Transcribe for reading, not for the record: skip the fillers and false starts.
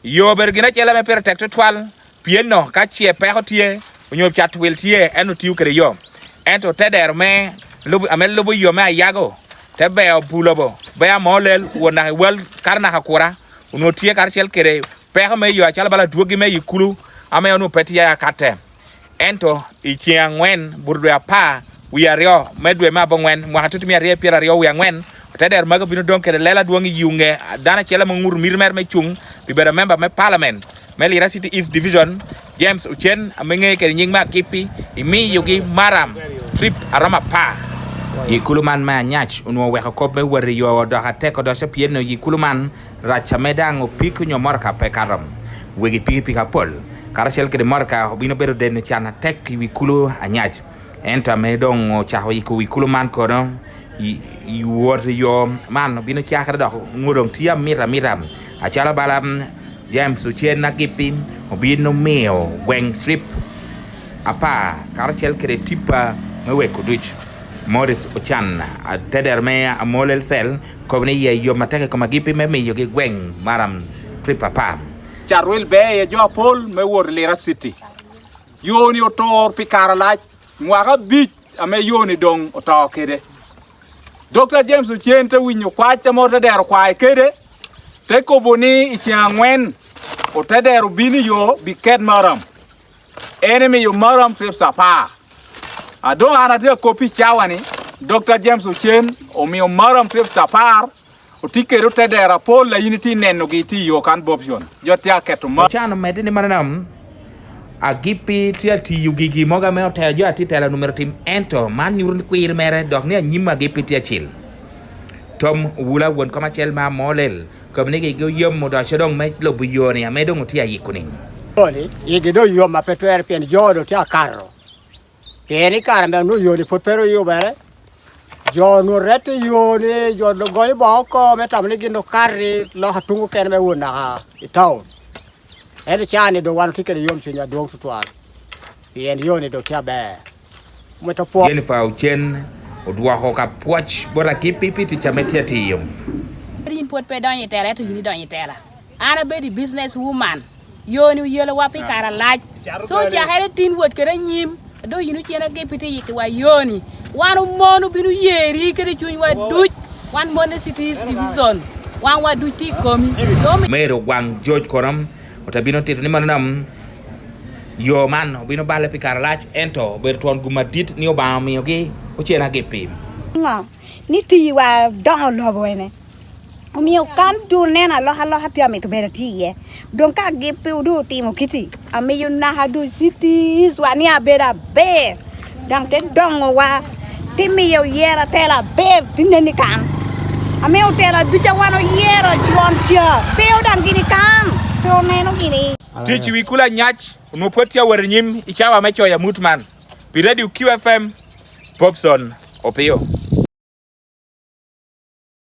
yo bergina chela me per tek twal pieno ka chie pe hotie onyo chat wil tie enu tiu kre yo ento teder me lubu amel lubu yo me ayago te be opulobo be Amoolel wona wel karna hakura uno tie kar chel kre pe me yo chala bala duogi me yikulu ame onu petia ya kate ento ichia ngwen burdo ya pa wiario medwe ma bongwen mo hatutu mi arie pira rio wi ngwen teder maga bino donke de lela duongi yunge dana chela mangur mirmer me chung bibera member me parliament me Lira City East Division James Ocen Agipi Agipi imi yugi murram trip arama pa yikuluman ma nyach unwo weka kop me wari yo do hate ko do se pieno yikuluman racha medango piku nyo morka pe karam wegi piki pol karashel ke morka bino beru den chana tek yikulu anyach enta me dongo chaho yikuluman ko no yo man bino chakra do ngurong tia miram achala balam James Ocen Agipi obino meo weng trip apa karachel kere tipa mewe kuduch Morris Ochan teder me Amoolel sel kobne ye yo mateke ko Agipi me yo ge weng maram trip apa charwel be ye jo pol me wor Lira City yoni otor pikara laj ngwaga bich ame yoni dong otor kede Dr. James Ocen te winyo kwacha morta der kwai kede te ko boni ichangwen o te der bini yo bi ket murram enemy yo murram trip sapa ado ana te kopi chawani Dr. James Ocen o mi murram trip sapar o tikero te der pol la unity neno giti yo kan boption jotia keto mo chano medini manam Agipi tia ti yugigi moga me hotel jo atitela numero tim ento man yurni kwir mere dok ne nyima Agipi tia chil Tom wula won kama chel ma Amoolel komne ge go yom mo da chedong me lobu yoni ame dong tia yikuning Oli yegi do yom ma petuer pen jodo tia carro peni car me no yoni potero yo bere jo no rete yoni jo do goy ba ko me tamne gindo carri lo hatungu ken me wona i town ele chani do wan tikere yom chinya dong tutwal pen yoni do tia be mo to po Jennifer Ocen odwa ho ka poch bora Agipi piti chametia tiyum rin pot pe donye tela to yini donye tela ana be di business woman yoni yelo wapi kara laj so ja hele tin wot kere nyim do yinu chena Agipi te yiki wa yoni wanu monu binu yeri kere chuny wa duch wan Monday Cities Division wan wa duch ti komi mero wang George koram otabino titu ni manam yo man bino bale pikara lach ento bertuan gumadit ni obama yogi Ocen Agipi ni ti wa don lo boene o mi kan du nena lo hatia mi to bere ti ye don ka Agipi do ti mo kiti ame yo na hadu cities wa ni abera be dan te don wa ti mi yo yera tela be tineni kan ame o tela bicha wano yera jontia be o dan gini kan to neno gini tichi wikula nyach no potia wernyim ichawa mecho ya mutman piredi ukiwa FM Popson opio